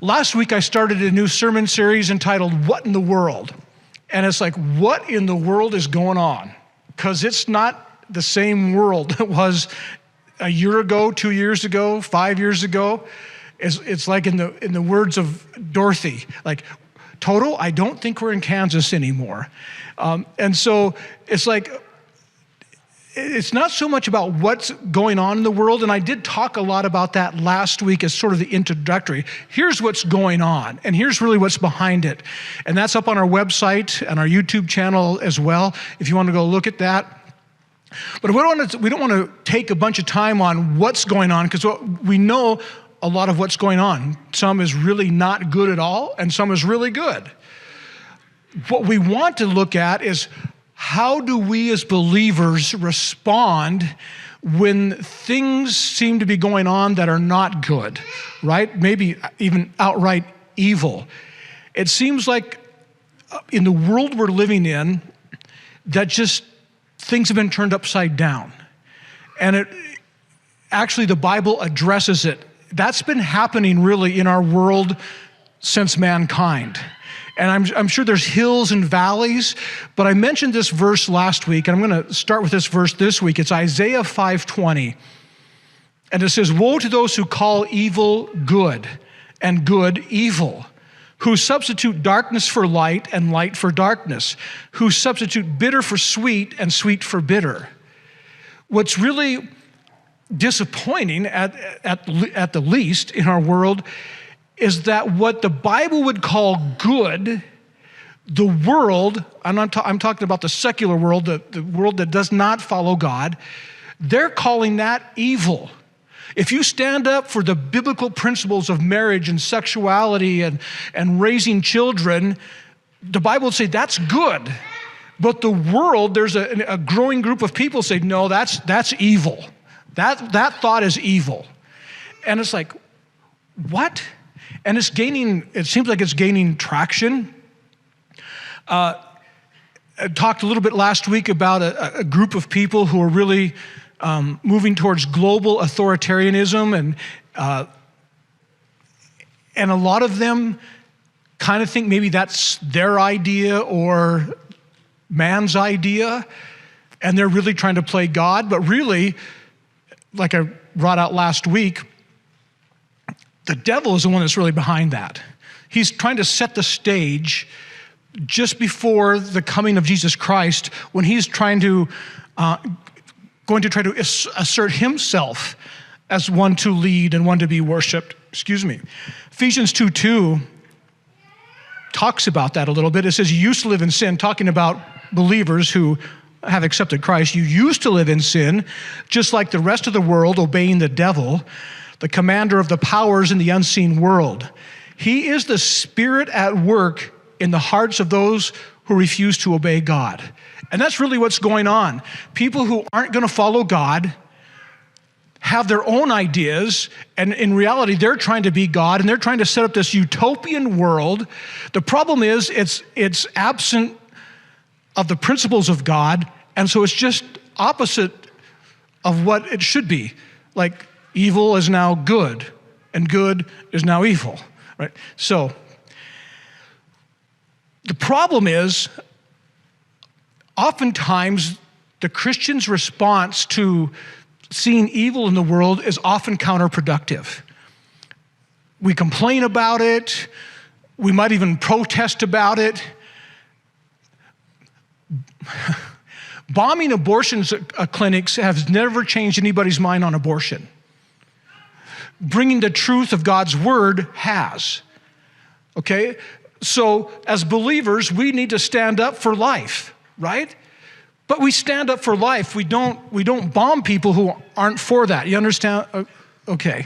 Last week, I started a new sermon series entitled, What in the World? And it's like, what in the world is going on? Because it's not the same world it was a year ago, 2 years ago, 5 years ago. It's like in the words of Dorothy, like, Toto, I don't think we're in Kansas anymore. And so it's like, it's not so much about what's going on in the world, and I did talk a lot about that last week as sort of the introductory. Here's what's going on, and here's really what's behind it. And that's up on our website and our YouTube channel as well, if you want to go look at that. But we don't want to take a bunch of time on what's going on, because we know a lot of what's going on. Some is really not good at all, and some is really good. What we want to look at is, how do we as believers respond when things seem to be going on that are not good, right? Maybe even outright evil. It seems like in the world we're living in, that just things have been turned upside down. And actually the Bible addresses it. That's been happening really in our world since mankind. And I'm sure there's hills and valleys, but I mentioned this verse last week, and I'm going to start with this verse this week. It's Isaiah 5:20. And it says, "Woe to those who call evil good and good evil, who substitute darkness for light and light for darkness, who substitute bitter for sweet and sweet for bitter." What's really disappointing at the least in our world is that what the Bible would call good, the world, I'm talking about the secular world, the world that does not follow God, they're calling that evil. If you stand up for the biblical principles of marriage and sexuality and raising children, the Bible would say that's good. But the world, there's a growing group of people say, no, that's evil. That thought is evil. And it's like, what? And it seems like it's gaining traction. I talked a little bit last week about a group of people who are really moving towards global authoritarianism, and a lot of them kind of think maybe that's their idea or man's idea, and they're really trying to play God. But really, like I brought out last week, the devil is the one that's really behind that. He's trying to set the stage just before the coming of Jesus Christ, when he's going to try to assert himself as one to lead and one to be worshiped. Ephesians 2:2 talks about that a little bit. It says, you used to live in sin, talking about believers who have accepted Christ. You used to live in sin, just like the rest of the world, obeying the devil, the commander of the powers in the unseen world. He is the spirit at work in the hearts of those who refuse to obey God. And that's really what's going on. People who aren't going to follow God have their own ideas, and in reality, they're trying to be God, and they're trying to set up this utopian world. The problem is it's absent of the principles of God, and so it's just opposite of what it should be. Like, evil is now good, and good is now evil, right? So the problem is, oftentimes the Christian's response to seeing evil in the world is often counterproductive. We complain about it. We might even protest about it. Bombing abortion clinics has never changed anybody's mind on abortion. Bringing the truth of God's word has. Okay? So as believers, we need to stand up for life, right? But we stand up for life. We don't bomb people who aren't for that. You understand? Okay.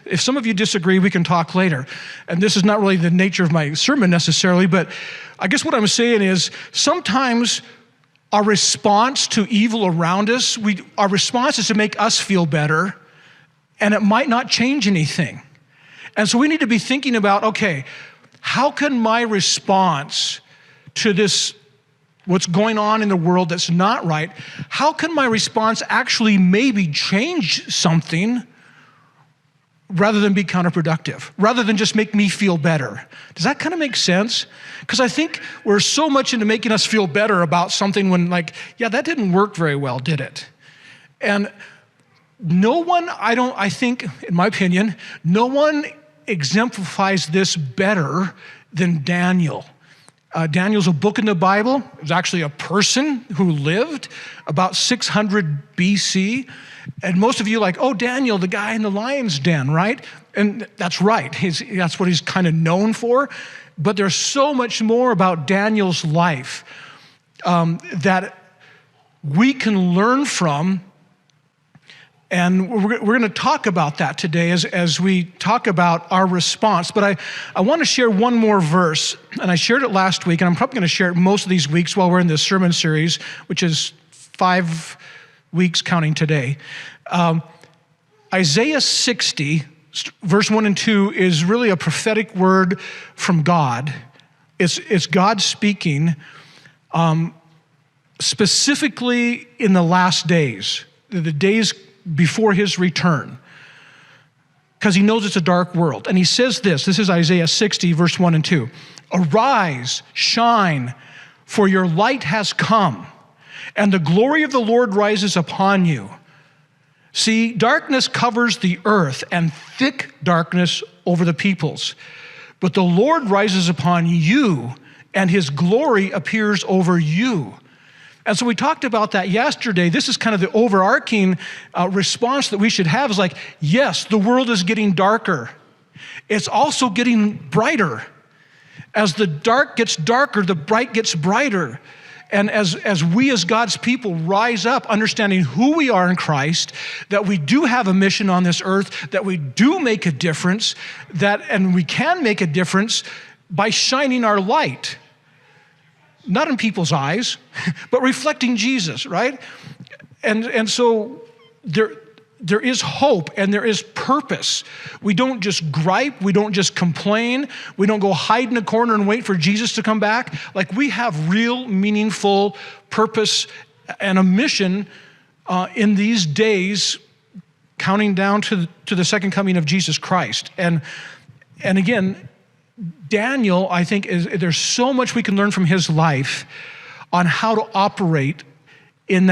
If some of you disagree, we can talk later. And this is not really the nature of my sermon necessarily, but I guess what I'm saying is sometimes our response to evil around us, our response is to make us feel better, and it might not change anything. And so we need to be thinking about, okay, how can my response to this, what's going on in the world that's not right, how can my response actually maybe change something rather than be counterproductive, rather than just make me feel better. Does that kind of make sense? Because I think we're so much into making us feel better about something when yeah, that didn't work very well, did it? And no one, I think, in my opinion, no one exemplifies this better than Daniel. Daniel's a book in the Bible. It was actually a person who lived about 600 BC. And most of you are like, oh, Daniel, the guy in the lion's den, right? And that's right. That's what he's kind of known for. But there's so much more about Daniel's life that we can learn from. And we're going to talk about that today as we talk about our response. But I want to share one more verse, and I shared it last week, and I'm probably going to share it most of these weeks while we're in this sermon series, which is 5 weeks counting today. Isaiah 60, verse 1 and 2, is really a prophetic word from God. It's God speaking specifically in the last days, the days before his return, because he knows it's a dark world. And he says this is Isaiah 60, verse 1 and 2. Arise, shine, for your light has come, and the glory of the Lord rises upon you. See, darkness covers the earth, and thick darkness over the peoples. But the Lord rises upon you, and his glory appears over you. And so we talked about that yesterday. This is kind of the overarching response that we should have is yes, the world is getting darker. It's also getting brighter. As the dark gets darker, the bright gets brighter. And as we as God's people rise up, understanding who we are in Christ, that we do have a mission on this earth, that we do make a difference, and we can make a difference by shining our light. Not in people's eyes, but reflecting Jesus, right? And so there is hope and there is purpose. We don't just gripe, we don't just complain, we don't go hide in a corner and wait for Jesus to come back. We have real meaningful purpose and a mission in these days, counting down to the second coming of Jesus Christ. And again, Daniel, I think, there's so much we can learn from his life on how to operate in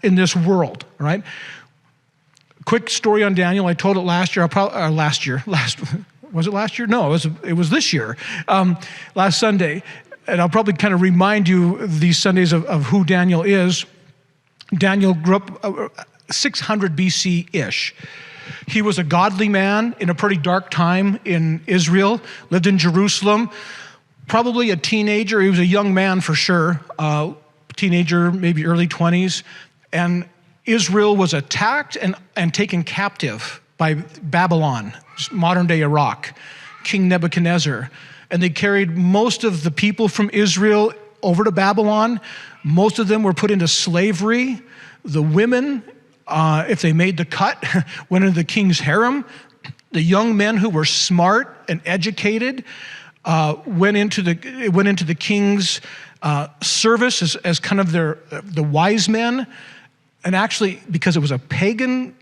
this world, right? Quick story on Daniel. I told it last year. Was it last year? No, it was this year, last Sunday. And I'll probably kind of remind you these Sundays of who Daniel is. Daniel grew up 600 BC-ish. He was a godly man in a pretty dark time in Israel, lived in Jerusalem, probably a teenager. He was a young man for sure, teenager, maybe early 20s. And Israel was attacked and taken captive by Babylon, modern day Iraq, King Nebuchadnezzar. And they carried most of the people from Israel over to Babylon. Most of them were put into slavery. The women, if they made the cut, went into the king's harem. The young men who were smart and educated went into the king's service as kind of the wise men. And actually, because it was a pagan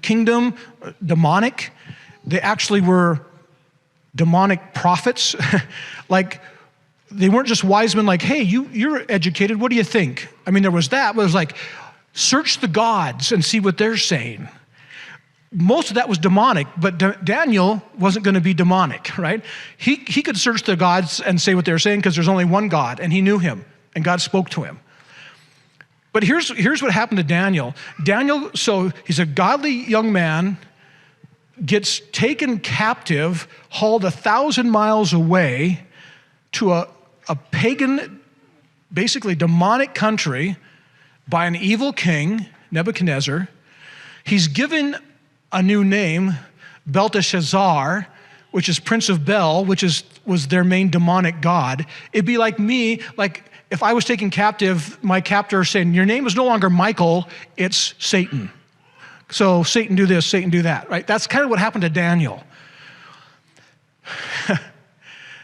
kingdom, demonic, they actually were demonic prophets. They weren't just wise men hey, you're educated, what do you think? I mean, there was that, but it was search the gods and see what they're saying. Most of that was demonic, but Daniel wasn't going to be demonic, right? He could search the gods and say what they're saying because there's only one God, and he knew him, and God spoke to him. But here's what happened to Daniel. Daniel, so he's a godly young man, gets taken captive, hauled 1,000 miles away to a pagan, basically demonic country by an evil king, Nebuchadnezzar. He's given a new name, Belteshazzar, which is Prince of Bel, which was their main demonic god. It'd be like me, if I was taken captive, my captor saying, your name is no longer Michael, it's Satan. So Satan do this, Satan do that, right? That's kind of what happened to Daniel.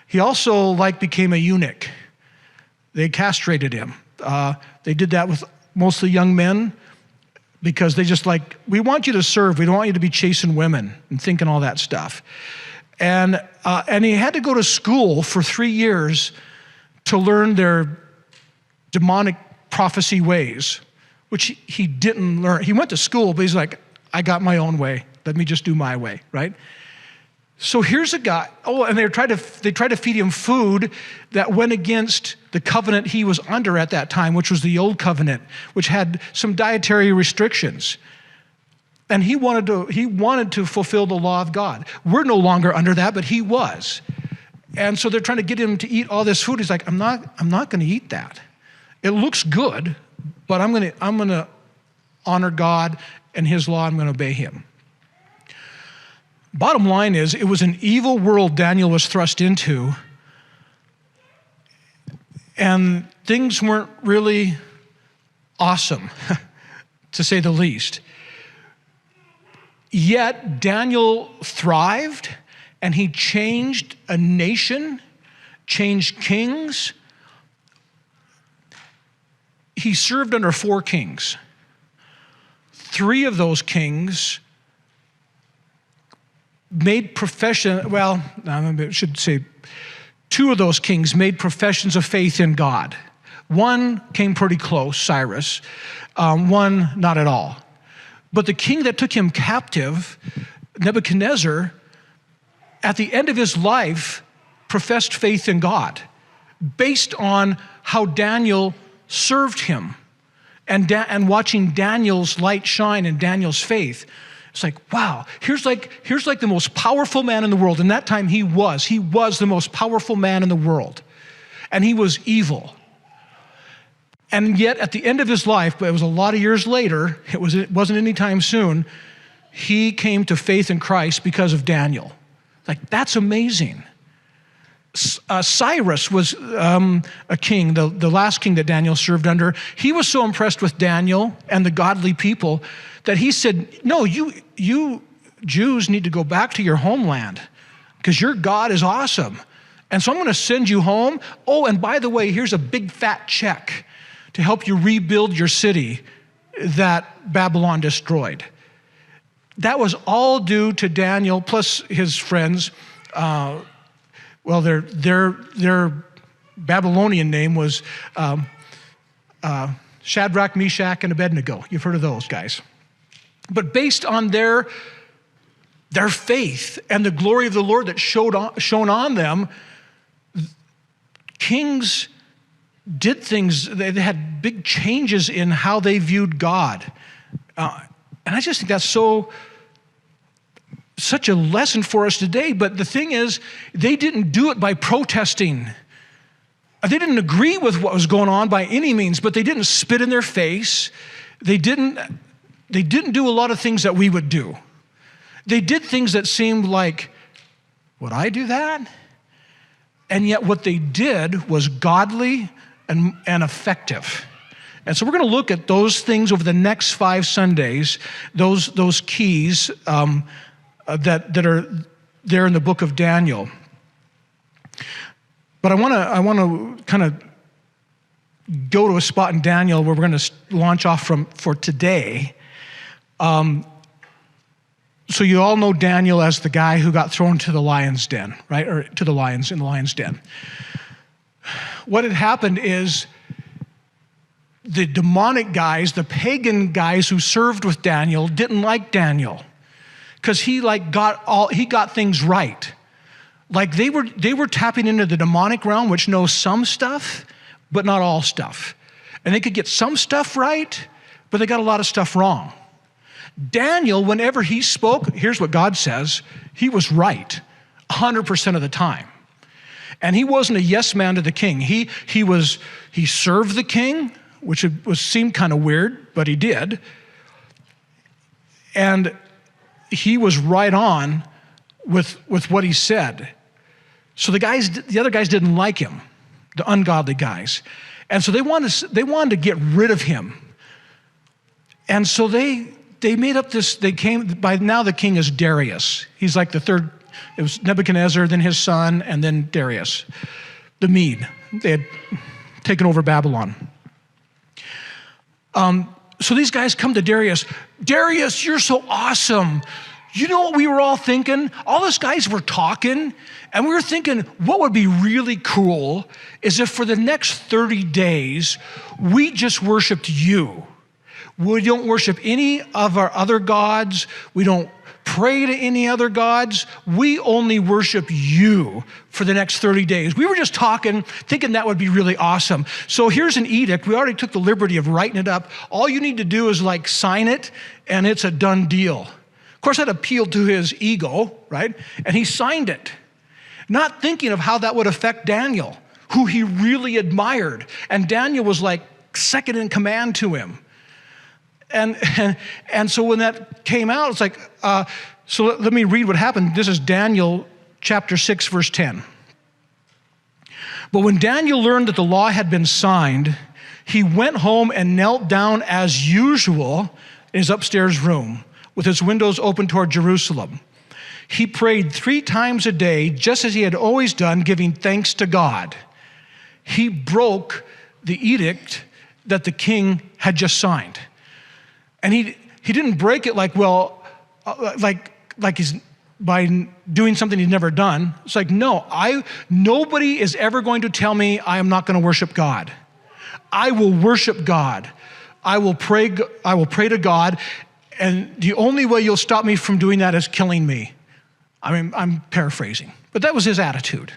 He also became a eunuch. They castrated him. They did that with mostly young men, because they just like, we want you to serve. We don't want you to be chasing women and thinking all that stuff. And he had to go to school for 3 years to learn their demonic prophecy ways, which he didn't learn. He went to school, but he's like, I got my own way. Let me just do my way, right? So here's a guy, and they tried to feed him food that went against the covenant he was under at that time, which was the old covenant, which had some dietary restrictions. And he wanted to fulfill the law of God. We're no longer under that, but he was. And so they're trying to get him to eat all this food. He's like, I'm not going to eat that. It looks good, but I'm going to honor God and his law. I'm going to obey him. Bottom line is, it was an evil world Daniel was thrust into, and things weren't really awesome, to say the least. Yet Daniel thrived, and he changed a nation, changed kings. He served under 4 kings. 3 of those kings made profession, well, I should say 2 of those kings made professions of faith in God. One came pretty close, Cyrus. One, not at all. But the king that took him captive, Nebuchadnezzar, at the end of his life, professed faith in God based on how Daniel served him and watching Daniel's light shine and Daniel's faith. It's like, wow, here's like the most powerful man in the world. And that time he was the most powerful man in the world. And he was evil. And yet at the end of his life, but it was a lot of years later, it wasn't any time soon, he came to faith in Christ because of Daniel. Like, that's amazing. Cyrus was a king, the last king that Daniel served under. He was so impressed with Daniel and the godly people that he said, no, you Jews need to go back to your homeland because your God is awesome. And so I'm going to send you home. Oh, and by the way, here's a big fat check to help you rebuild your city that Babylon destroyed. That was all due to Daniel plus his friends. Well, their Babylonian name was Shadrach, Meshach, and Abednego. You've heard of those guys. But based on their faith and the glory of the Lord that shone on them, kings did things. They had big changes in how they viewed God. And I just think that's such a lesson for us today. But the thing is, they didn't do it by protesting. They didn't agree with what was going on by any means, but they didn't spit in their face. They didn't do a lot of things that we would do. They did things that seemed like, would I do that? And yet what they did was godly and effective. And so we're going to look at those things over the next 5 Sundays, those keys that are there in the book of Daniel. But I want to kind of go to a spot in Daniel where we're going to launch off for today. So you all know Daniel as the guy who got thrown to the lion's den, right? Or to the lions in the lion's den. What had happened is the demonic guys, the pagan guys who served with Daniel didn't like Daniel because he got things right. Like they were tapping into the demonic realm, which knows some stuff, but not all stuff. And they could get some stuff right, but they got a lot of stuff wrong. Daniel, whenever he spoke, here's what God says, he was right 100% of the time. And he wasn't a yes man to the king. He served the king, which seemed kind of weird, but he did. And he was right on with what he said. So the other guys didn't like him, the ungodly guys. And so they wanted to get rid of him. And so they made up this, by now the king is Darius. He's like the third, it was Nebuchadnezzar, then his son, and then Darius, the Mede. They had taken over Babylon. So these guys come to Darius. Darius, you're so awesome. You know what we were all thinking? All those guys were talking, and we were thinking what would be really cool is if for the next 30 days, we just worshiped you. We don't worship any of our other gods. We don't pray to any other gods. We only worship you for the next 30 days. We were just talking, thinking that would be really awesome. So here's an edict. We already took the liberty of writing it up. All you need to do is like sign it, and it's a done deal. Of course, that appealed to his ego, right? And he signed it, not thinking of how that would affect Daniel, who he really admired. And Daniel was like second in command to him. And so when that came out, it's like, so let me read what happened. This is Daniel chapter 6, verse 10. But when Daniel learned that the law had been signed, he went home and knelt down as usual in his upstairs room with his windows open toward Jerusalem. He prayed 3 times a day, just as he had always done, giving thanks to God. He broke the edict that the king had just signed. And he didn't break it like, well, like he's by doing something he's never done. It's like, no, nobody is ever going to tell me I am not going to worship God. I will worship God. I will pray to God, and the only way you'll stop me from doing that is killing me. I mean, I'm paraphrasing, but that was his attitude.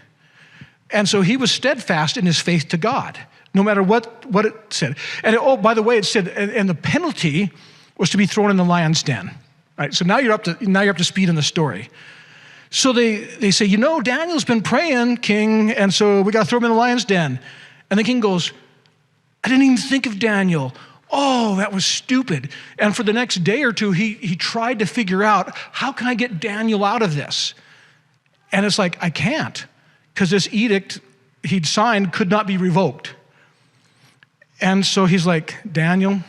And so he was steadfast in his faith to God, no matter what it said. And by the way, it said, and the penalty was to be thrown in the lion's den. Right? So now you're up to speed in the story. So they say, Daniel's been praying, king, and so we got to throw him in the lion's den. And the king goes, I didn't even think of Daniel. Oh, that was stupid. And for the next day or two, he tried to figure out, how can I get Daniel out of this? And it's like, I can't, because this edict he'd signed could not be revoked. And so he's like, Daniel,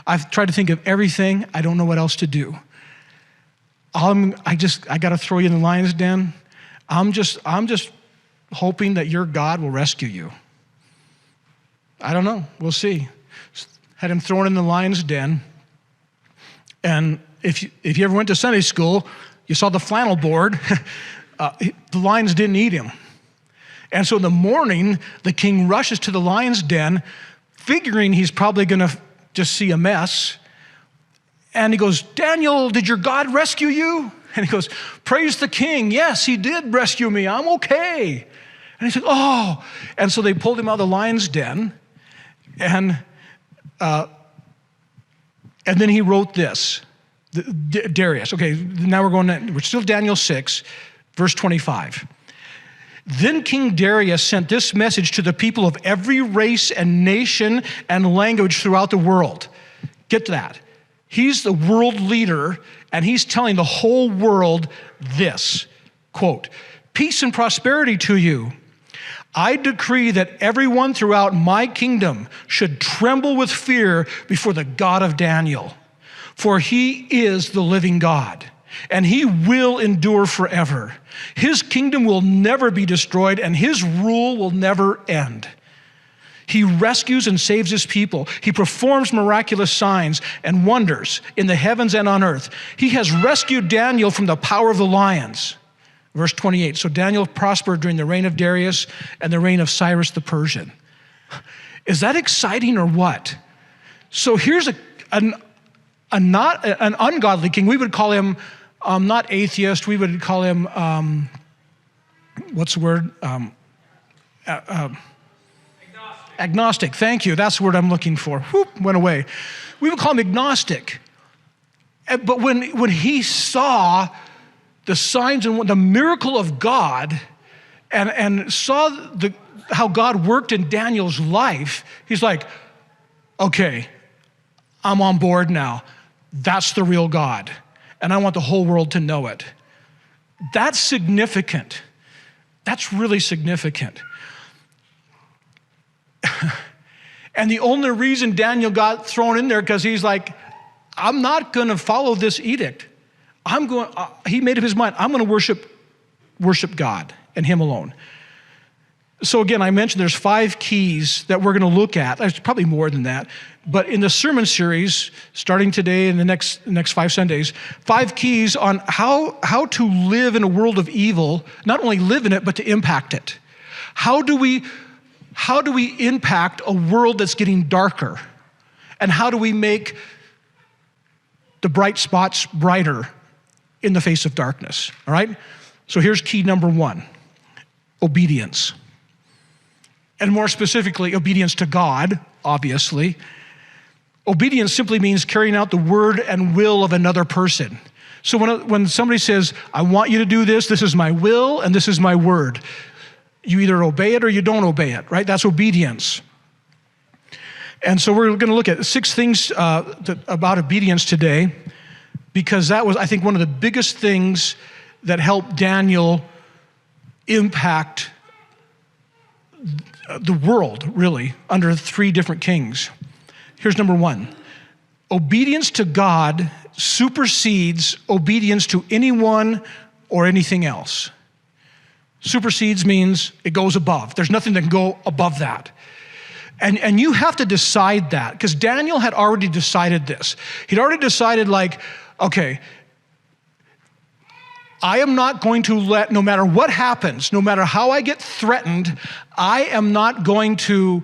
I've tried to think of everything. I don't know what else to do. I got to throw you in the lion's den. I'm just hoping that your God will rescue you. I don't know. We'll see. Had him thrown in the lion's den. And if you ever went to Sunday school, you saw the flannel board. The lions didn't eat him. And so in the morning, the king rushes to the lion's den, figuring he's probably going to just see a mess. And he goes, Daniel, did your God rescue you? And he goes, praise the king. Yes, he did rescue me. I'm okay. And he said, oh. And so they pulled him out of the lion's den. And then he wrote this, Darius. Okay, now we're still Daniel 6, verse 25. Then King Darius sent this message to the people of every race and nation and language throughout the world. Get that. He's the world leader, and he's telling the whole world this, quote, peace and prosperity to you. I decree that everyone throughout my kingdom should tremble with fear before the God of Daniel, for he is the living God, and he will endure forever. His kingdom will never be destroyed, and his rule will never end. He rescues and saves his people. He performs miraculous signs and wonders in the heavens and on earth. He has rescued Daniel from the power of the lions. Verse 28, so Daniel prospered during the reign of Darius and the reign of Cyrus the Persian. Is that exciting or what? So here's an ungodly king. We would call him not atheist. We would call him, what's the word? Agnostic. Thank you. That's the word I'm looking for. Whoop, went away. We would call him agnostic. But when he saw the signs and the miracle of God and saw how God worked in Daniel's life, he's like, okay, I'm on board now. That's the real God. And I want the whole world to know it. That's significant. That's really significant. And the only reason Daniel got thrown in there because he's like, I'm not going to follow this edict. He made up his mind. I'm going to worship God and him alone. So again, I mentioned there's 5 keys that we're going to look at. There's probably more than that. But in the sermon series, starting today and the next 5 Sundays, 5 keys on how to live in a world of evil, not only live in it, but to impact it. How do we impact a world that's getting darker? And how do we make the bright spots brighter in the face of darkness? All right? So here's key number 1, obedience. And more specifically, obedience to God, obviously. Obedience simply means carrying out the word and will of another person. So when somebody says, I want you to do this, this is my will and this is my word, you either obey it or you don't obey it, right? That's obedience. And so we're going to look at 6 things about obedience today, because that was, I think, one of the biggest things that helped Daniel impact the world, really, under 3 different kings. Here's number 1. Obedience to God supersedes obedience to anyone or anything else. Supersedes means it goes above. There's nothing that can go above that. And you have to decide that, because Daniel had already decided this. He'd already decided, like, okay, I am not going to let, no matter what happens, no matter how I get threatened, I am not going to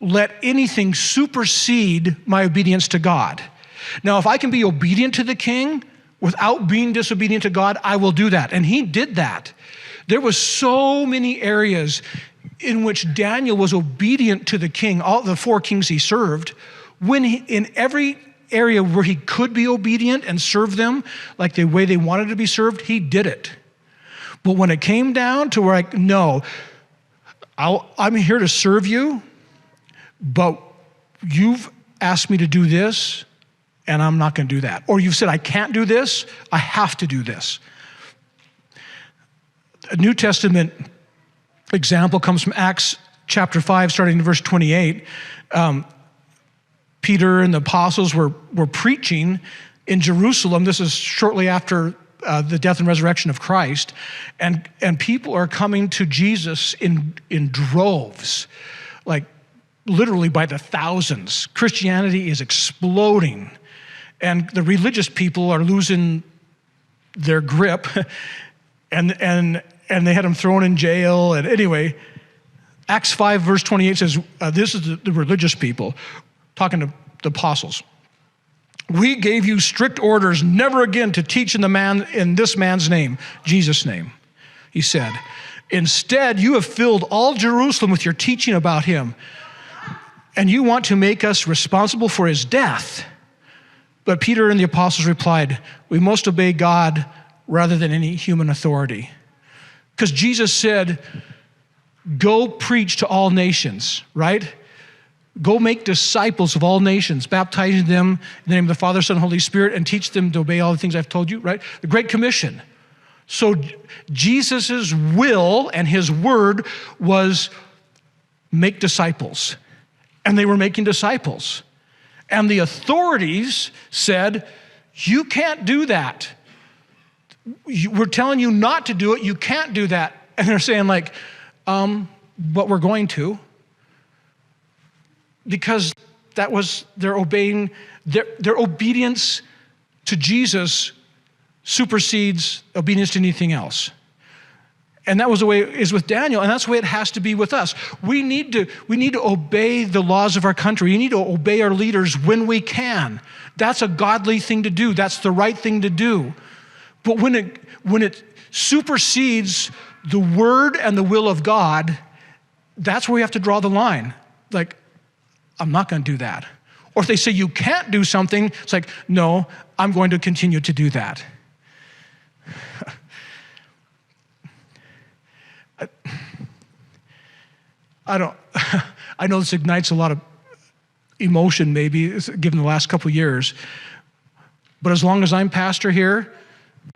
let anything supersede my obedience to God. Now, if I can be obedient to the king without being disobedient to God, I will do that. And he did that. There was so many areas in which Daniel was obedient to the king, all the 4 kings he served, when in every area where he could be obedient and serve them like the way they wanted to be served, he did it. But when it came down to where, like, no, I'm here to serve you, but you've asked me to do this, and I'm not going to do that. Or you've said, I can't do this, I have to do this. A New Testament example comes from Acts chapter 5, starting in verse 28. Peter and the apostles were preaching in Jerusalem. This is shortly after the death and resurrection of Christ. And people are coming to Jesus in droves, like literally by the thousands. Christianity is exploding. And the religious people are losing their grip. And they had him thrown in jail. And anyway, Acts 5 verse 28 says, this is the religious people talking to the apostles. We gave you strict orders never again to teach in this man's name, Jesus' name, he said. Instead, you have filled all Jerusalem with your teaching about him, and you want to make us responsible for his death. But Peter and the apostles replied, we must obey God rather than any human authority. Because Jesus said, go preach to all nations, right? Go make disciples of all nations, baptizing them in the name of the Father, Son, and Holy Spirit, and teach them to obey all the things I've told you, right? The Great Commission. So Jesus' will and his word was make disciples. And they were making disciples. And the authorities said, you can't do that. We're telling you not to do it. You can't do that. And they're saying, like, but we're going to. Because that was their obedience to Jesus supersedes obedience to anything else. And that was the way it is with Daniel, and that's the way it has to be with us. We need to obey the laws of our country. We need to obey our leaders when we can. That's a godly thing to do. That's the right thing to do. But when it supersedes the word and the will of God, that's where we have to draw the line. Like, I'm not going to do that. Or if they say you can't do something, it's like, no, I'm going to continue to do that. I know this ignites a lot of emotion, maybe, given the last couple of years. But as long as I'm pastor here,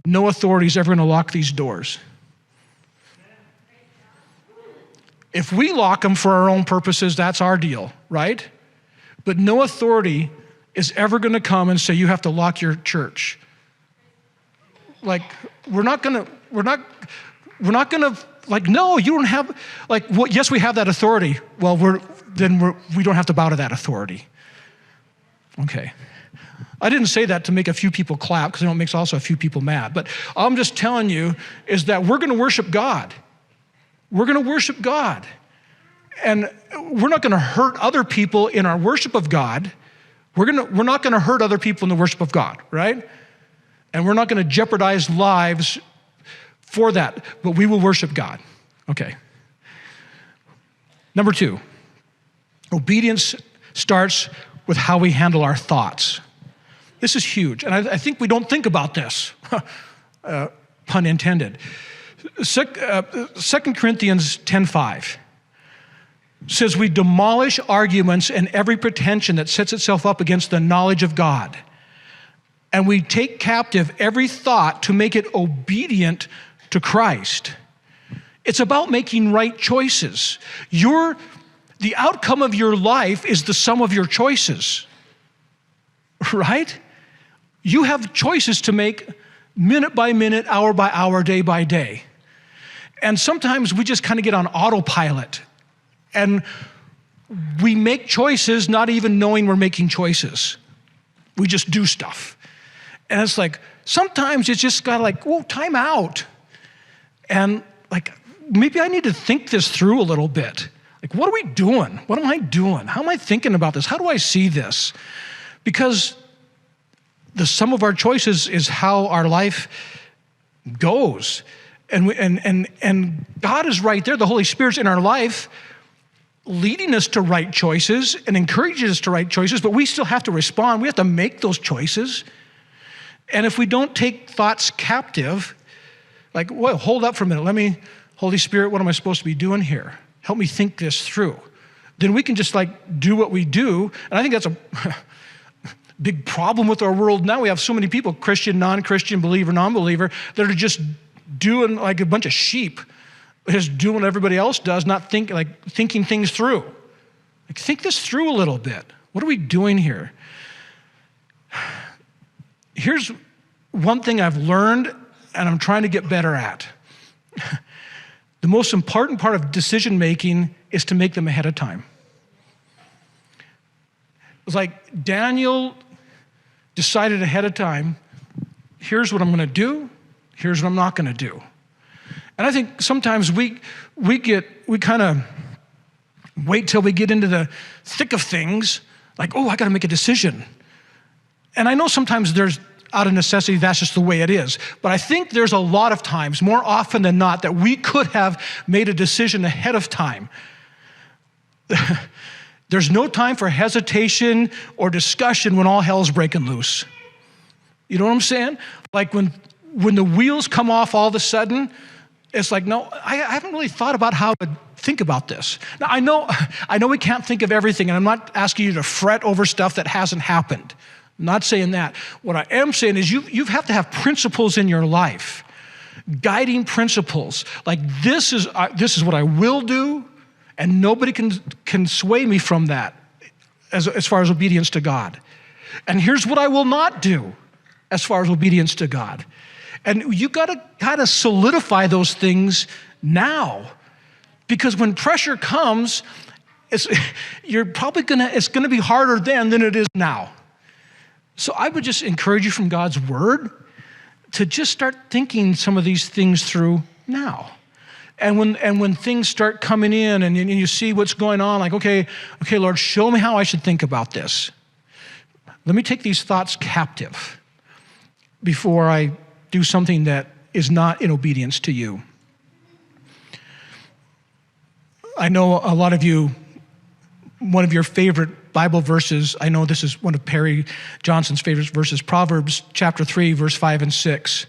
no authority is ever going to lock these doors. If we lock them for our own purposes, that's our deal, right? But no authority is ever going to come and say you have to lock your church. Like, we're not going to like, no, you don't have, like, well, yes, we have that authority. Well, we don't have to bow to that authority. Okay. I didn't say that to make a few people clap, because it makes also a few people mad. But all I'm just telling you is that we're going to worship God. We're going to worship God. And we're not going to hurt other people in our worship of God. We're not going to hurt other people in the worship of God, right? And we're not going to jeopardize lives for that, but we will worship God. Okay. Number 2, obedience starts with how we handle our thoughts. This is huge, and I think we don't think about this, pun intended. 2 Corinthians 10:5 says, we demolish arguments and every pretension that sets itself up against the knowledge of God. And we take captive every thought to make it obedient to Christ. It's about making right choices. The outcome of your life is the sum of your choices, right? You have choices to make minute by minute, hour by hour, day by day. And sometimes we just kind of get on autopilot and we make choices not even knowing we're making choices. We just do stuff. And it's like, sometimes it's just got like, whoa, time out. And like, maybe I need to think this through a little bit. Like, what are we doing? What am I doing? How am I thinking about this? How do I see this? Because the sum of our choices is how our life goes. And God is right there. The Holy Spirit's in our life, leading us to right choices and encouraging us to right choices, but we still have to respond. We have to make those choices. And if we don't take thoughts captive, like, well, hold up for a minute. Holy Spirit, what am I supposed to be doing here? Help me think this through. Then we can just like do what we do. And I think that's a big problem with our world now. We have so many people, Christian, non-Christian, believer, non-believer, that are just doing like a bunch of sheep, just doing what everybody else does, not thinking things through. Like, think this through a little bit. What are we doing here? Here's one thing I've learned and I'm trying to get better at. The most important part of decision making is to make them ahead of time. It was like Daniel decided ahead of time, here's what I'm going to do, here's what I'm not going to do. And I think sometimes we kind of wait till we get into the thick of things, like, oh, I got to make a decision. And I know sometimes there's, out of necessity, that's just the way it is. But I think there's a lot of times, more often than not, that we could have made a decision ahead of time. There's no time for hesitation or discussion when all hell's breaking loose. You know what I'm saying? Like when the wheels come off all of a sudden, it's like, no, I haven't really thought about how to think about this. Now, I know we can't think of everything, and I'm not asking you to fret over stuff that hasn't happened. I'm not saying that. What I am saying is you have to have principles in your life, guiding principles. Like this is what I will do, and nobody can sway me from that as far as obedience to God. And here's what I will not do as far as obedience to God. And you got to kind of solidify those things now, because when pressure comes, it's going to be harder then than it is now. So I would just encourage you from God's word to just start thinking some of these things through now. And when things start coming in and you see what's going on, like, okay, Lord, show me how I should think about this. Let me take these thoughts captive before I do something that is not in obedience to you. I know a lot of you, one of your favorite Bible verses, I know this is one of Perry Johnson's favorite verses, Proverbs chapter 3, verse 5 and 6.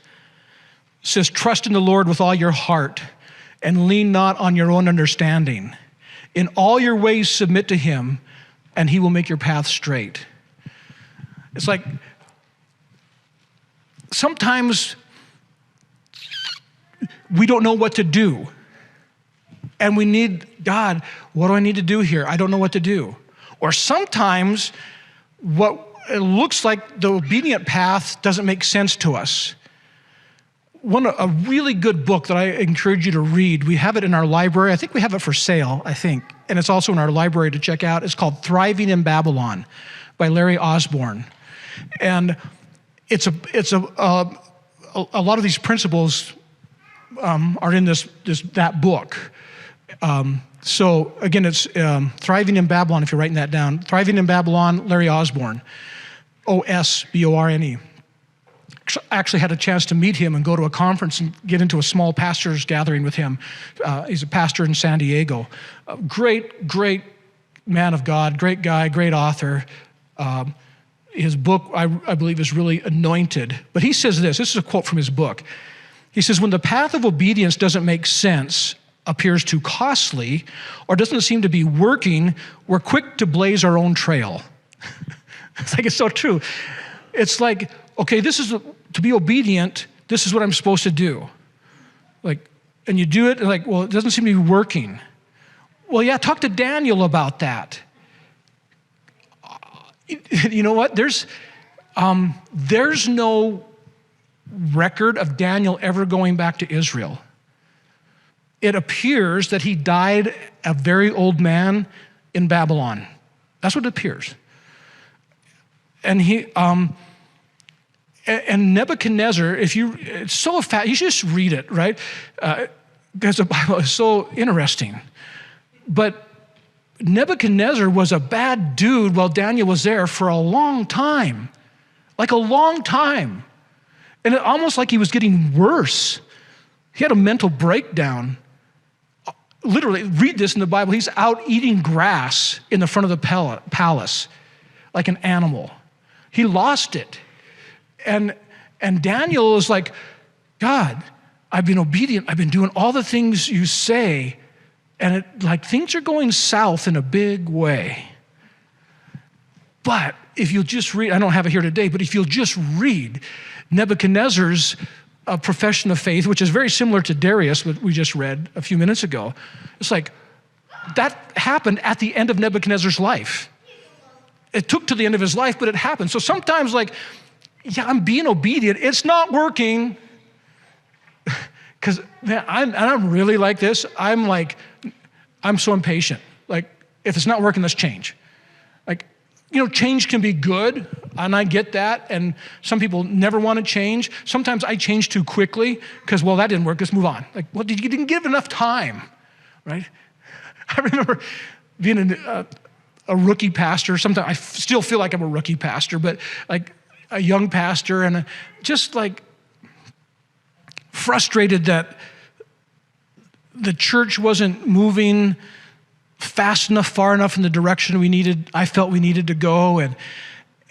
Says, trust in the Lord with all your heart and lean not on your own understanding. In all your ways submit to him, and he will make your path straight. It's like sometimes we don't know what to do. And we need, God, what do I need to do here? I don't know what to do. Or sometimes what it looks like the obedient path doesn't make sense to us. a really good book that I encourage you to read. We have it in our library. I think we have it for sale, and it's also in our library to check out. It's called Thriving in Babylon by Larry Osborne. And it's a lot of these principles are in that book. So again, it's Thriving in Babylon, if you're writing that down. Thriving in Babylon, Larry Osborne, Osborne. I actually had a chance to meet him and go to a conference and get into a small pastor's gathering with him. He's a pastor in San Diego. Great man of God, great guy, great author. His book, I believe, is really anointed. But he says this is a quote from his book. He says, when the path of obedience doesn't make sense, appears too costly, or doesn't seem to be working, we're quick to blaze our own trail. It's so true. It's like, okay, to be obedient, this is what I'm supposed to do. And you do it, well, it doesn't seem to be working. Well, yeah, talk to Daniel about that. You know what? There's no record of Daniel ever going back to Israel. It appears that he died a very old man in Babylon. That's what it appears. And and Nebuchadnezzar, it's so fast, you should just read it, right? Because the Bible is so interesting. But Nebuchadnezzar was a bad dude while Daniel was there for a long time. Like a long time. And it almost like he was getting worse. He had a mental breakdown. Literally, read this in the Bible. He's out eating grass in the front of the palace like an animal. He lost it. And Daniel is like, God, I've been obedient. I've been doing all the things you say. And things are going south in a big way. But if you'll just read, I don't have it here today, but if you'll just read Nebuchadnezzar's profession of faith, which is very similar to Darius, what we just read a few minutes ago, it's like that happened at the end of Nebuchadnezzar's life. It took to the end of his life, but it happened. So sometimes I'm being obedient. It's not working. Because, man, I'm really like this. I'm so impatient. If it's not working, let's change. Change can be good, and I get that, and some people never want to change. Sometimes I change too quickly because, well, that didn't work, let's move on. You didn't give enough time, right? I remember being a rookie pastor. Sometimes I still feel like I'm a rookie pastor, but a young pastor, and just frustrated that the church wasn't moving fast enough, far enough in the direction I felt we needed to go. And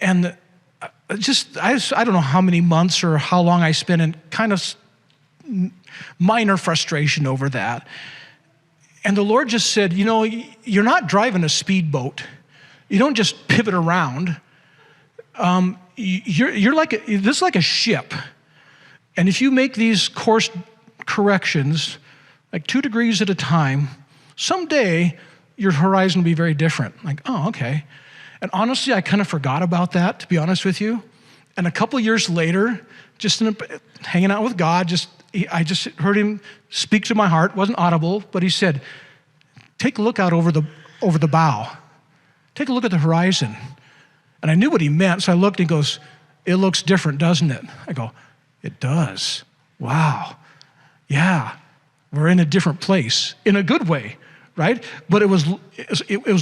I don't know how many months or how long I spent in kind of minor frustration over that. And the Lord just said, you're not driving a speedboat. You don't just pivot around. You're this is like a ship. And if you make these course corrections, 2 degrees at a time, someday your horizon will be very different. Oh, okay. And honestly, I kind of forgot about that, to be honest with you. And a couple years later, just hanging out with God, I just heard him speak to my heart. It wasn't audible, but he said, take a look out over the bow. Take a look at the horizon. And I knew what he meant, so I looked and he goes, it looks different, doesn't it? I go, it does. Wow. Yeah. We're in a different place, in a good way, right? But it was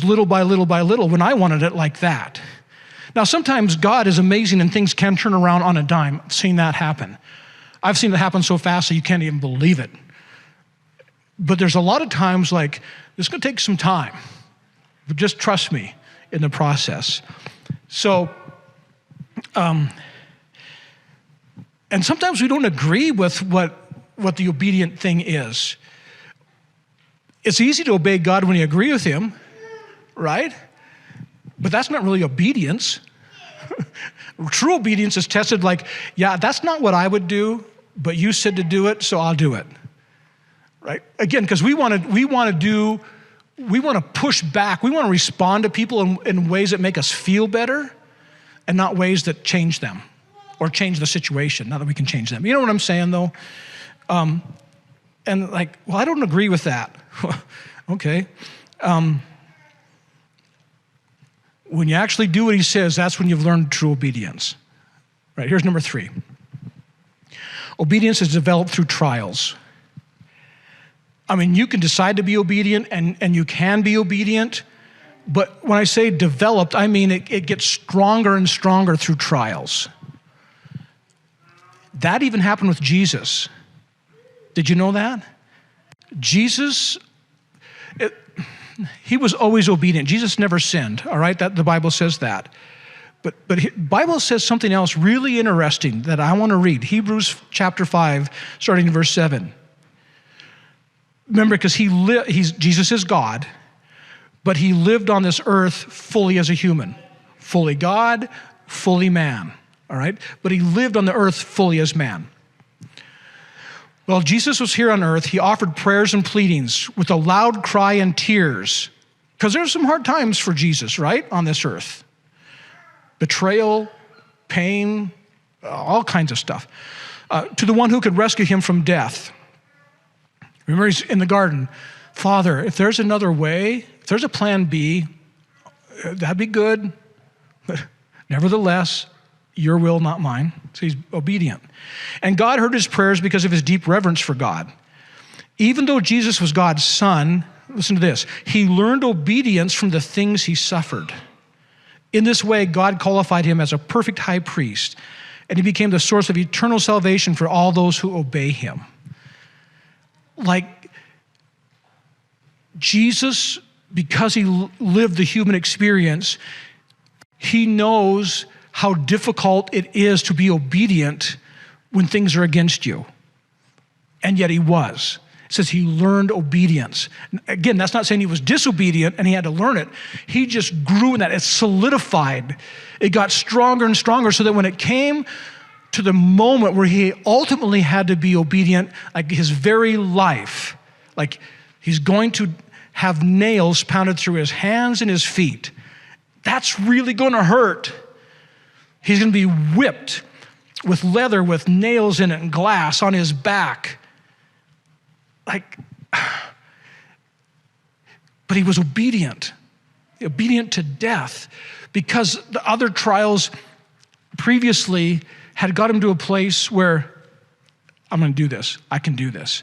little by little by little when I wanted it like that. Now, sometimes God is amazing and things can turn around on a dime. I've seen that happen. I've seen it happen so fast that you can't even believe it. But there's a lot of times it's going to take some time. But just trust me in the process. So, and sometimes we don't agree with what the obedient thing is. It's easy to obey God when you agree with him, right? But that's not really obedience. True obedience is tested yeah, that's not what I would do, but you said to do it, so I'll do it. Right? Again, because we want to push back. We want to respond to people in ways that make us feel better and not ways that change them. or change the situation. Not that we can change them. You know what I'm saying, though? And like, well, I don't agree with that. Okay. When you actually do what he says, that's when you've learned true obedience. Right, here's number 3. Obedience is developed through trials. I mean, you can decide to be obedient, and you can be obedient, but when I say developed, I mean it gets stronger and stronger through trials. That even happened with Jesus. Did you know that? Jesus, he was always obedient. Jesus never sinned, all right? That the Bible says that. But the Bible says something else really interesting that I want to read. Hebrews chapter 5, starting in verse 7. Remember, because Jesus is God, but he lived on this earth fully as a human. Fully God, fully man, all right? But he lived on the earth fully as man. Well, Jesus was here on earth. He offered prayers and pleadings with a loud cry and tears, because there's some hard times for Jesus, right, on this earth. Betrayal, pain, all kinds of stuff. To the one who could rescue him from death. Remember, he's in the garden. Father, if there's another way, if there's a plan B, that'd be good. But nevertheless, your will, not mine. So he's obedient. And God heard his prayers because of his deep reverence for God. Even though Jesus was God's son, listen to this, he learned obedience from the things he suffered. In this way, God qualified him as a perfect high priest, and he became the source of eternal salvation for all those who obey him. Like, Jesus, because he lived the human experience, he knows how difficult it is to be obedient when things are against you. And yet he was. It says he learned obedience. Again, that's not saying he was disobedient and he had to learn it. He just grew in that. It solidified. It got stronger and stronger so that when it came to the moment where he ultimately had to be obedient, like his very life, like he's going to have nails pounded through his hands and his feet. That's really going to hurt. He's going to be whipped with leather with nails in it and glass on his back. Like, but he was obedient to death, because the other trials previously had got him to a place where, I'm going to do this, I can do this.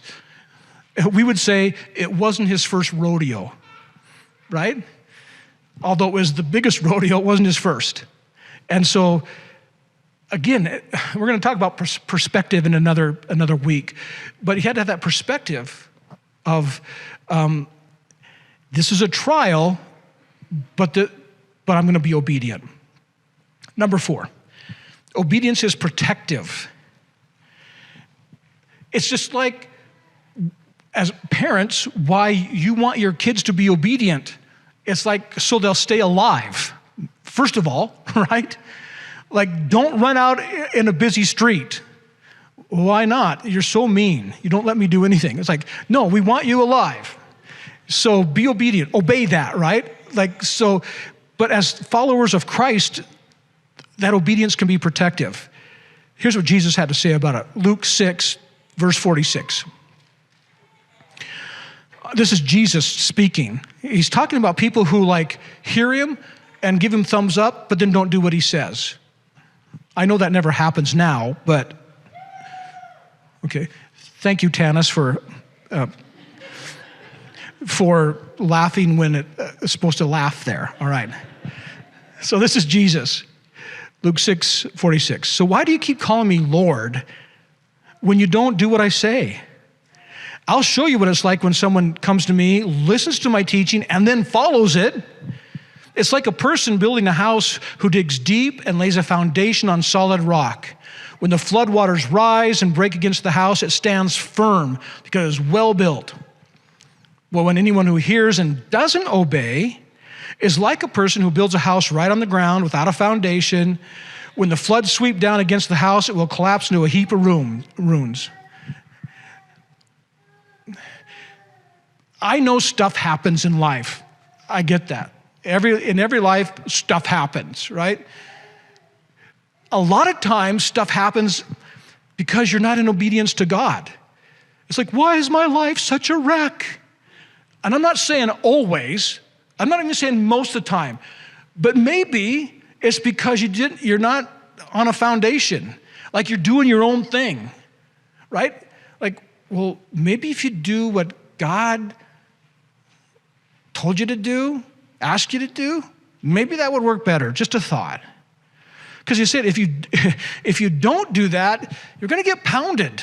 We would say it wasn't his first rodeo, right? Although it was the biggest rodeo, it wasn't his first. And so, again, we're going to talk about perspective in another week, but he had to have that perspective of this is a trial, but I'm going to be obedient. Number 4, obedience is protective. It's just like, as parents, why you want your kids to be obedient. It's like so they'll stay alive, first of all, right? Like, don't run out in a busy street. Why not? You're so mean. You don't let me do anything. It's like, no, we want you alive. So be obedient. Obey that, right? Like, so, but as followers of Christ, that obedience can be protective. Here's what Jesus had to say about it. Luke 6, verse 46. This is Jesus speaking. He's talking about people who like hear him and give him thumbs up, but then don't do what he says. I know that never happens now, but okay. Thank you, Tanis, for laughing when it's supposed to laugh there. All right. So this is Jesus, Luke 6:46. So why do you keep calling me Lord when you don't do what I say? I'll show you what it's like when someone comes to me, listens to my teaching, and then follows it. It's like a person building a house who digs deep and lays a foundation on solid rock. When the floodwaters rise and break against the house, it stands firm because it's well built. Well, when anyone who hears and doesn't obey is like a person who builds a house right on the ground without a foundation. When the floods sweep down against the house, it will collapse into a heap of ruins. I know stuff happens in life. I get that. In every life, stuff happens, right? a lot of times stuff happens because you're not in obedience to God. It's like, why is my life such a wreck? And I'm not saying always, I'm not even saying most of the time, but maybe it's because you're not on a foundation, like you're doing your own thing, right? Like, well, maybe if you do what God told you to do, asked you to do, maybe that would work better. Just a thought. Because you said if you don't do that, you're going to get pounded,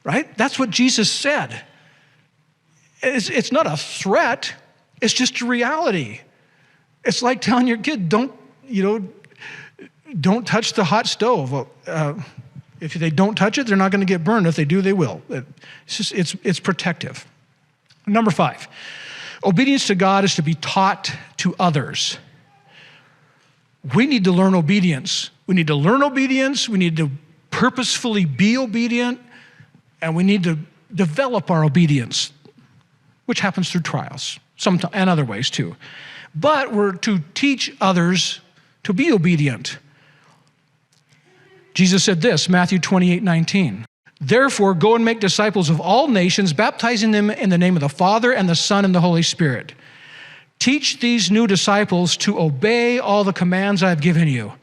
right? That's what Jesus said. It's not a threat. It's just a reality. It's like telling your kid, don't touch the hot stove. If they don't touch it, they're not going to get burned. If they do, they will. It's protective. Number 5, obedience to God is to be taught to others. We need to learn obedience. We need to learn obedience. We need to purposefully be obedient. And we need to develop our obedience, which happens through trials, and other ways too. But we're to teach others to be obedient. Jesus said this, Matthew 28:19. Therefore, go and make disciples of all nations, baptizing them in the name of the Father and the Son and the Holy Spirit. Teach these new disciples to obey all the commands I've given you.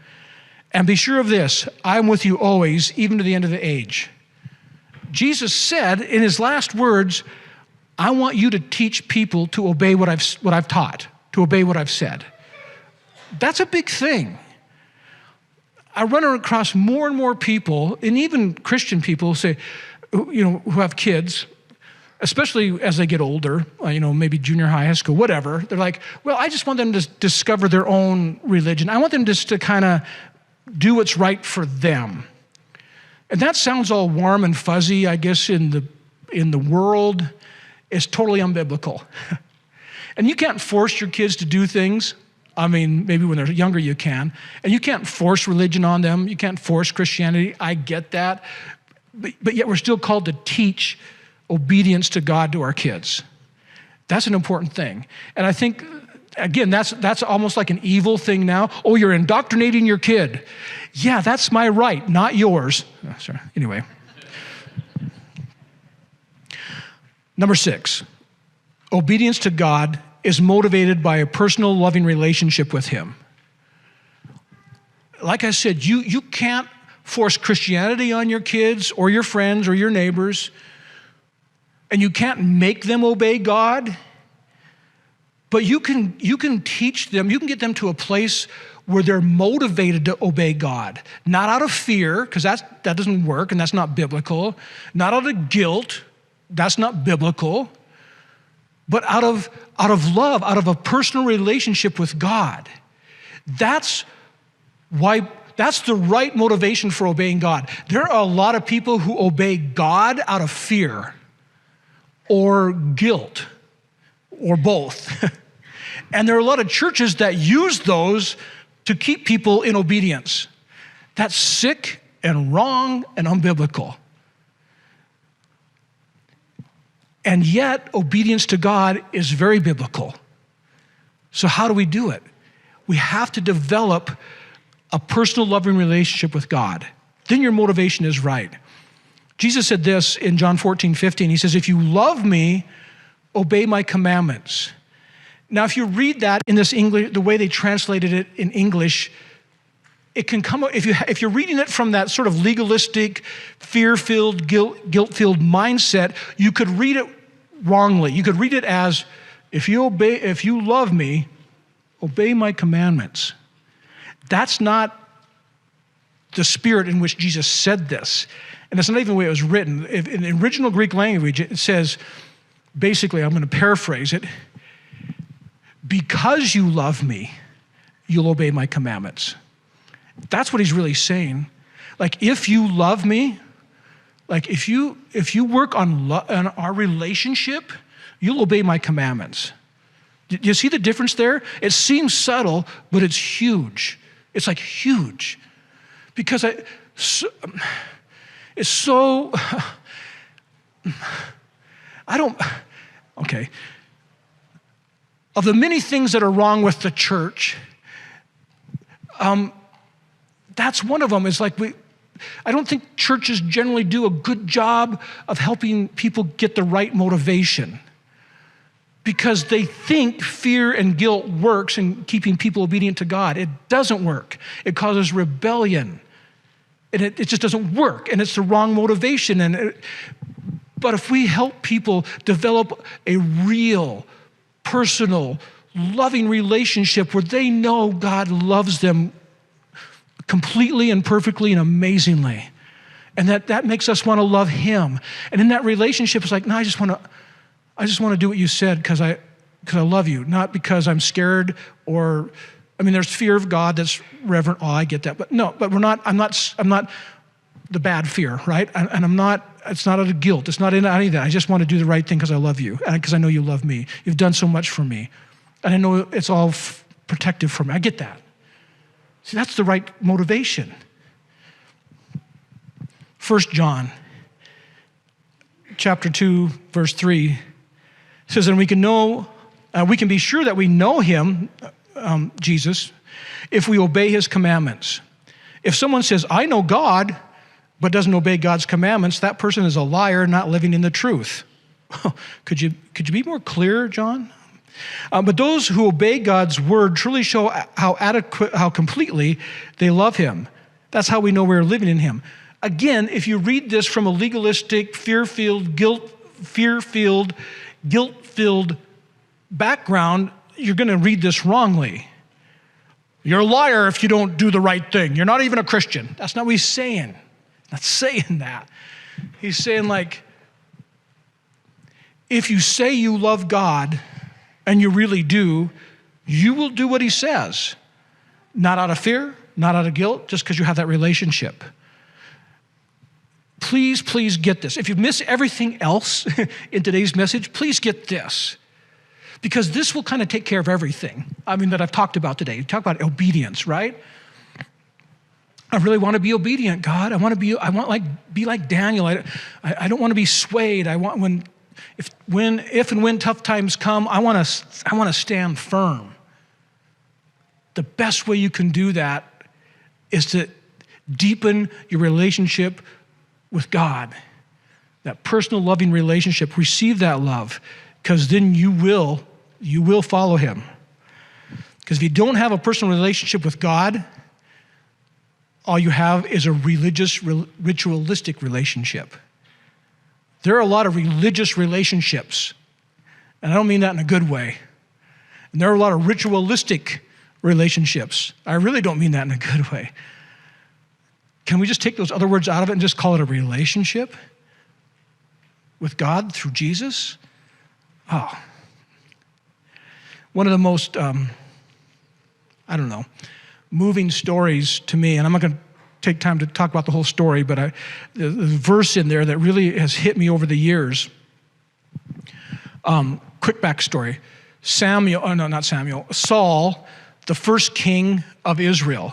And be sure of this, I'm with you always, even to the end of the age. Jesus said in his last words, I want you to teach people to obey what I've taught, to obey what I've said. That's a big thing. I run across more and more people, and even Christian people say, who have kids, especially as they get older, maybe junior high, high school, whatever. They're like, well, I just want them to discover their own religion. I want them just to kind of do what's right for them. And that sounds all warm and fuzzy, I guess, in the world. It's totally unbiblical. And you can't force your kids to do things. I mean, maybe when they're younger you can. And you can't force religion on them. You can't force Christianity. I get that. But yet we're still called to teach obedience to God to our kids. That's an important thing. And I think, again, that's almost like an evil thing now. Oh, you're indoctrinating your kid. Yeah, that's my right, not yours. Oh, sorry. Anyway. Number 6, obedience to God is motivated by a personal, loving relationship with him. Like I said, you can't force Christianity on your kids or your friends or your neighbors, and you can't make them obey God, but you can teach them, you can get them to a place where they're motivated to obey God. Not out of fear, because that doesn't work and that's not biblical. Not out of guilt, that's not biblical. But out of love, out of a personal relationship with God. That's the right motivation for obeying God. There are a lot of people who obey God out of fear or guilt or both. And there are a lot of churches that use those to keep people in obedience. That's sick and wrong and unbiblical. And yet, obedience to God is very biblical. So how do we do it? We have to develop a personal, loving relationship with God. Then your motivation is right. Jesus said this in John 14:15. He says, if you love me, obey my commandments. Now, if you read that in this English, the way they translated it in English, it can come, if you're reading it from that sort of legalistic, fear-filled, guilt-filled mindset, you could read it wrongly. You could read it as, if you love me, obey my commandments. That's not the spirit in which Jesus said this. And that's not even the way it was written. In the original Greek language, it says, basically, I'm going to paraphrase it, because you love me, you'll obey my commandments. That's what he's really saying. Like, if you love me, like if you work on our relationship, you'll obey my commandments. Do you see the difference there? It seems subtle, but it's huge. It's like huge. Because okay. Of the many things that are wrong with the church, that's one of them. It's like I don't think churches generally do a good job of helping people get the right motivation because they think fear and guilt works in keeping people obedient to God. It doesn't work. It causes rebellion. And it just doesn't work. And it's the wrong motivation. But if we help people develop a real, personal, loving relationship where they know God loves them completely and perfectly and amazingly, and that makes us want to love him. And in that relationship, it's like, no, I just want to do what you said because I love you, not because I'm scared or, there's fear of God that's reverent. Oh, I get that. But no, I'm not the bad fear, right? And it's not out of guilt. It's not in any of that. I just want to do the right thing because I love you and because I know you love me. You've done so much for me. And I know it's all protective for me. I get that. See, that's the right motivation. 1 John chapter 2, verse 3 says, and we can be sure that we know him, Jesus, if we obey his commandments. If someone says, I know God, but doesn't obey God's commandments, that person is a liar, not living in the truth. Could you be more clear, John? But those who obey God's word truly show how completely they love him. That's how we know we're living in him. Again, if you read this from a legalistic, fear-filled, guilt-filled background, you're going to read this wrongly. You're a liar if you don't do the right thing. You're not even a Christian. That's not what he's saying. Not saying that. He's saying, like, if you say you love God and you really do, you will do what he says. Not out of fear, not out of guilt, just because you have that relationship. Please, please get this. If you miss everything else in today's message, please get this. Because this will kind of take care of everything, that I've talked about today. Talk about obedience, right? I really want to be obedient, God. I want to be like Daniel. I don't want to be swayed. I want if and when tough times come, I want to stand firm. The best way you can do that is to deepen your relationship with God. That personal loving relationship. Receive that love, because then you will follow him. Because if you don't have a personal relationship with God, all you have is a ritualistic relationship. There are a lot of religious relationships, and I don't mean that in a good way. And there are a lot of ritualistic relationships. I really don't mean that in a good way. Can we just take those other words out of it and just call it a relationship with God through Jesus? Oh. One of the most, moving stories to me, and I'm not going to take time to talk about the whole story, but the verse in there that really has hit me over the years. Quick backstory. Saul, the first king of Israel,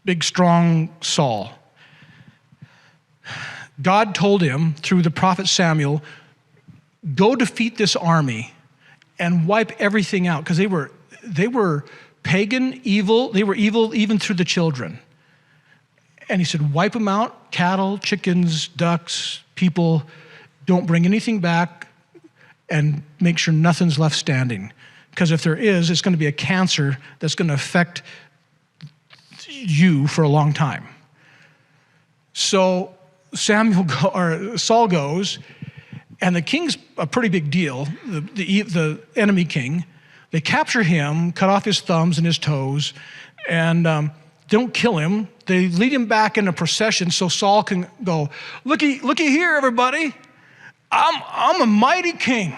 big, strong Saul. God told him through the prophet Samuel, go defeat this army and wipe everything out, because they were pagan, evil. They were evil even through the children. And he said, wipe them out, cattle, chickens, ducks, people. Don't bring anything back, and make sure nothing's left standing. Because if there is, it's going to be a cancer that's going to affect you for a long time. So Saul goes, and the king's a pretty big deal, the enemy king. They capture him, cut off his thumbs and his toes, and don't kill him. They lead him back in a procession so Saul can go, looky here, everybody. I'm a mighty king.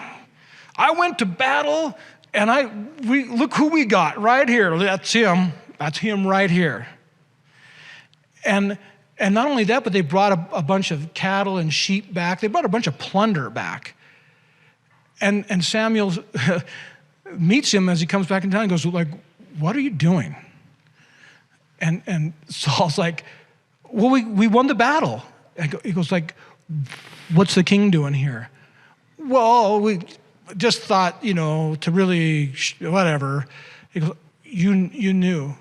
I went to battle, and look who we got right here. That's him. That's him right here. And not only that, but they brought a bunch of cattle and sheep back. They brought a bunch of plunder back. And Samuel meets him as he comes back in town and goes, like, what are you doing? And Saul's like, well, we won the battle. He goes like, what's the king doing here? Well, we just thought, to really, whatever. He goes, you knew.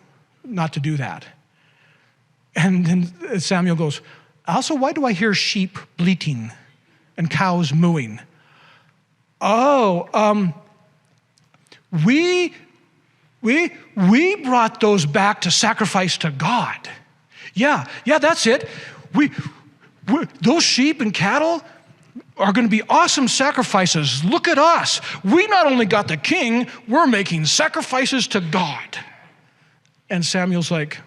not to do that. And then Samuel goes, also, why do I hear sheep bleating and cows mooing? Oh, we brought those back to sacrifice to God. Yeah, that's it. Those sheep and cattle are going to be awesome sacrifices. Look at us. We not only got the king, we're making sacrifices to God. And Samuel's like,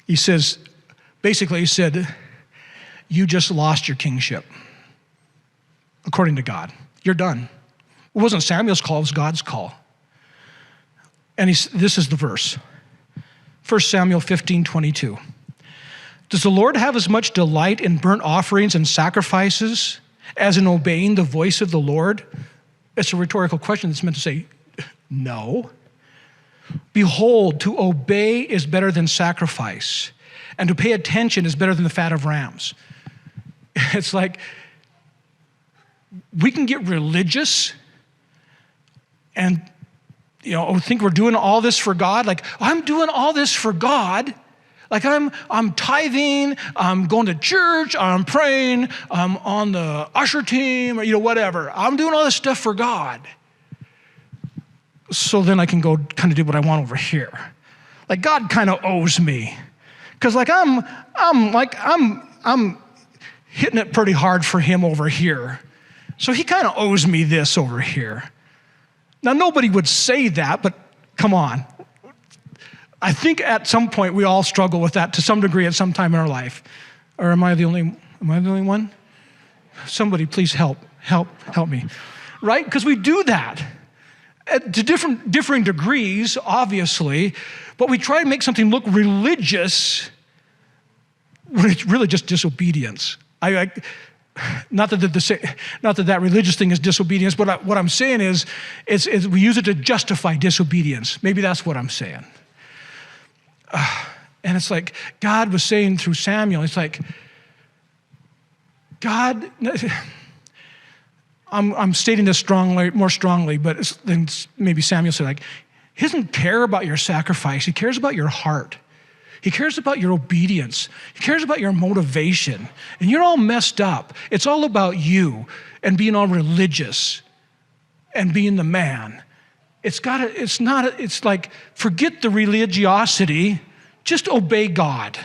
he said, you just lost your kingship, according to God. You're done. It wasn't Samuel's call, it was God's call. And this is the verse. 1 Samuel 15:22. Does the Lord have as much delight in burnt offerings and sacrifices as in obeying the voice of the Lord? It's a rhetorical question that's meant to say, no. Behold, to obey is better than sacrifice, and to pay attention is better than the fat of rams. It's like, we can get religious and think we're doing all this for God. Like, I'm doing all this for God. Like, I'm tithing, I'm going to church, I'm praying, I'm on the usher team, or whatever. I'm doing all this stuff for God. So then I can go kind of do what I want over here. Like, God kind of owes me. Because I'm hitting it pretty hard for him over here. So he kind of owes me this over here. Now, nobody would say that, but come on. I think at some point we all struggle with that to some degree at some time in our life. Or am I the only one? Somebody please help me. Right? Because we do that to differing degrees, obviously, but we try to make something look religious when it's really just disobedience. Not that religious thing is disobedience, but what I'm saying is we use it to justify disobedience. Maybe that's what I'm saying. And it's like God was saying through Samuel, it's like, God, I'm stating this more strongly, but then maybe Samuel said, like, he doesn't care about your sacrifice. He cares about your heart. He cares about your obedience. He cares about your motivation. And you're all messed up. It's all about you and being all religious and being the man. It's like, forget the religiosity, just obey God,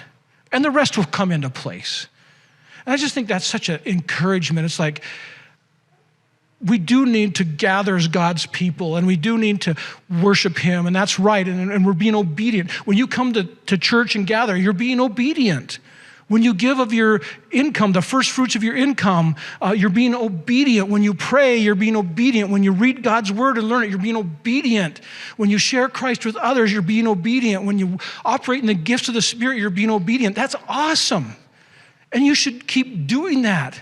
and the rest will come into place. And I just think that's such an encouragement. It's like, we do need to gather as God's people, and we do need to worship him, and that's right, and we're being obedient. When you come to church and gather, you're being obedient. When you give of your income, the first fruits of your income, you're being obedient. When you pray, you're being obedient. When you read God's word and learn it, you're being obedient. When you share Christ with others, you're being obedient. When you operate in the gifts of the Spirit, you're being obedient. That's awesome. And you should keep doing that.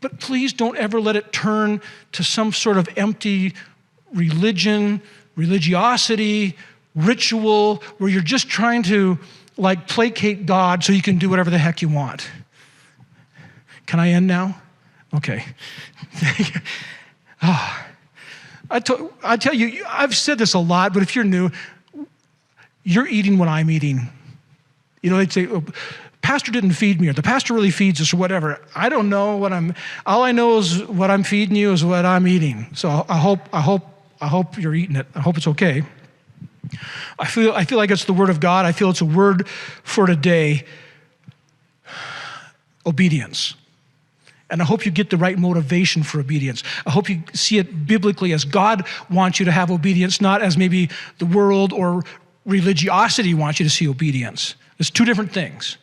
But please don't ever let it turn to some sort of empty religiosity, ritual, where you're just trying to placate God so you can do whatever the heck you want. Can I end now? Okay. I tell you, I've said this a lot, but if you're new, you're eating what I'm eating. They'd say, pastor didn't feed me, or the pastor really feeds us, or whatever. I don't know all I know is what I'm feeding you is what I'm eating. So I hope you're eating it. I hope it's okay. I feel like it's the word of God. I feel it's a word for today. Obedience. And I hope you get the right motivation for obedience. I hope you see it biblically as God wants you to have obedience, not as maybe the world or religiosity wants you to see obedience. It's two different things.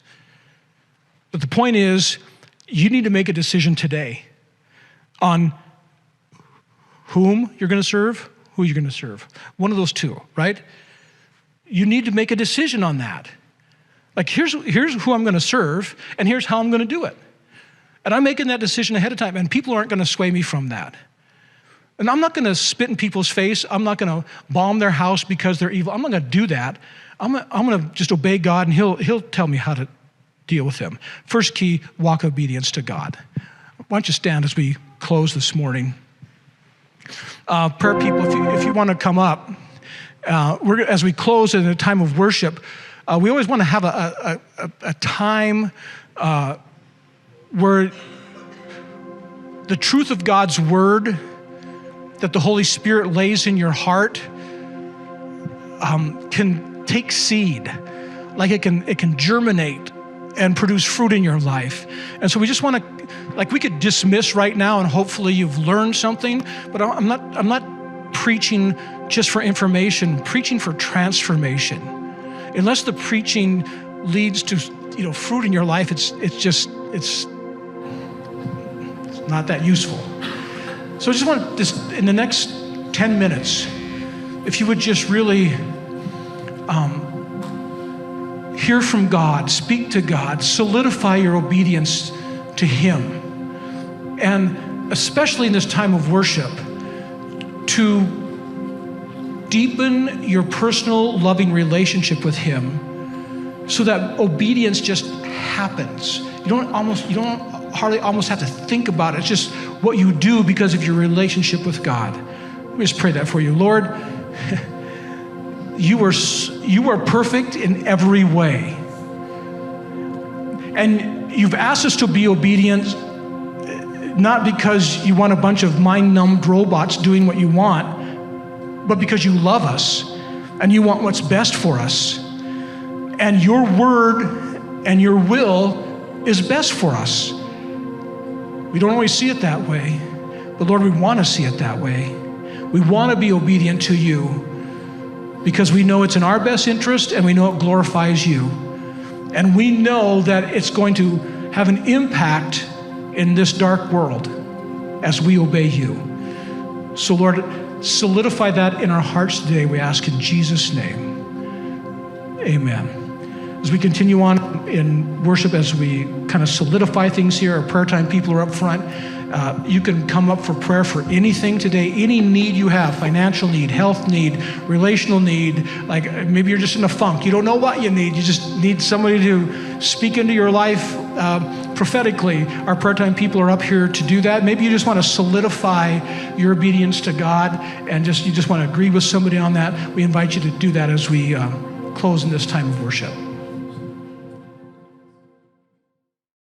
But the point is, you need to make a decision today on whom you're going to serve, who you're going to serve. One of those two, right? You need to make a decision on that. Like, here's who I'm going to serve, and here's how I'm going to do it. And I'm making that decision ahead of time, and people aren't going to sway me from that. And I'm not going to spit in people's face. I'm not going to bomb their house because they're evil. I'm not going to do that. I'm going to just obey God, and He'll tell me how to deal with them. First key, walk obedience to God. Why don't you stand as we close this morning? Prayer people, if you want to come up, as we close in a time of worship, we always want to have a time where the truth of God's word that the Holy Spirit lays in your heart can take seed, like it can germinate and produce fruit in your life. And so we just want to, like, we could dismiss right now and hopefully you've learned something, but I'm not preaching just for information, I'm preaching for transformation. Unless the preaching leads to, fruit in your life, it's not that useful. So I just want this, in the next 10 minutes, if you would just really hear from God, speak to God, solidify your obedience to Him. And especially in this time of worship, to deepen your personal loving relationship with Him so that obedience just happens. You don't hardly have to think about it. It's just what you do because of your relationship with God. Let me just pray that for you. Lord, you are perfect in every way. And you've asked us to be obedient, not because you want a bunch of mind-numbed robots doing what you want, but because you love us and you want what's best for us. And your word and your will is best for us. We don't always see it that way, but Lord, we want to see it that way. We want to be obedient to you because we know it's in our best interest and we know it glorifies you. And we know that it's going to have an impact in this dark world as we obey you. So Lord, solidify that in our hearts today, we ask in Jesus' name. Amen. As we continue on in worship, as we kind of solidify things here, our prayer time people are up front. You can come up for prayer for anything today, any need you have, financial need, health need, relational need, like maybe you're just in a funk. You don't know what you need. You just need somebody to speak into your life prophetically. Our prayer time people are up here to do that. Maybe you just want to solidify your obedience to God and you just want to agree with somebody on that. We invite you to do that as we close in this time of worship.